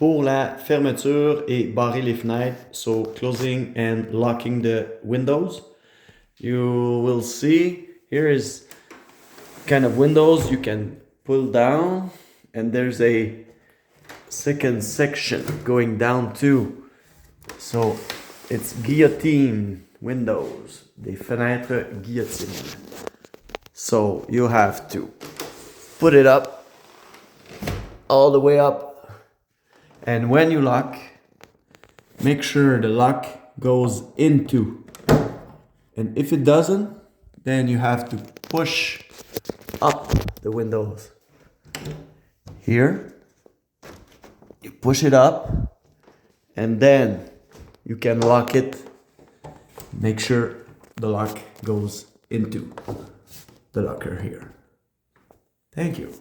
pour la fermeture et barrer les fenêtres. So closing and locking the windows. You will see here is kind of windows you can pull down, and there's a second section going down too. So it's guillotine windows, des fenêtres guillotine. So you have to put it up, all the way up, and when you lock, make sure the lock goes into, and if it doesn't, then you have to push up the windows. Here, you push it up, and then you can lock it. Make sure the lock goes into the locker here. Thank you.